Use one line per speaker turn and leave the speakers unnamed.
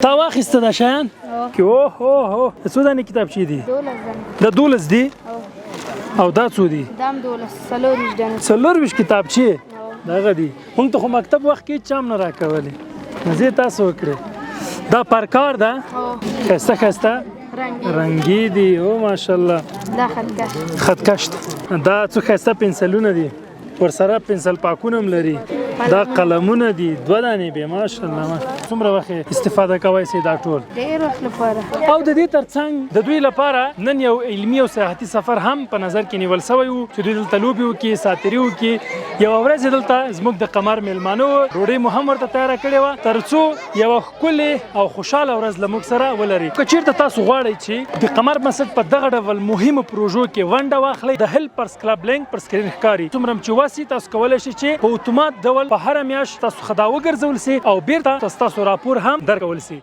تا واخیسته دا شیان کې اوه څو دانې کتابچې دي؟ 12 دي او دا څو دي؟
دا هم 12 دانې
24 کتابچې دغه دي. موږ ته خو مکتب وخت کې چا هم نه راکولې مزې تاسو وکړې. دا پرکار ده ښایسته ښایسته رنګي دي او ماشاءالله.
دا خطکش
خطکش دا څو ښایسته پنسلونه دي ورسره پنسل پاکونه هم لري. دا قلمونه دي 2 دانې به ماشاءالله. څومره وخت استفاده کوئ سي دا ټول؟
ډېر وخت لپاره.
او د دې ترڅنګ د دوی لپاره نن یو علمي او سیاحتي سفر هم په نظر کې نیول شوی و چې دوی دلته لوبې وکړي ساتیري وکړي. یوه ورځ دلته زموږ د قمر میلمانه وو ډوډۍ مو هم ورته تیاره کړې وه تر څو یوه ښکلې او خوشحاله ورځ له موږ سره ولري. که چېرته تاسو غواړئ چې د قمر مسجد په دغه ډول مهمو پروژو کې ونډه واخلئ د هیلپرس کلب لینک پر سکرین ښکاري. څومره چې وسي تاسو کولی شئ چې په اتومات ډول په هره میاشت تاسو خدا وګرځول سي او بیرته تاسو راپور هم درکول سي.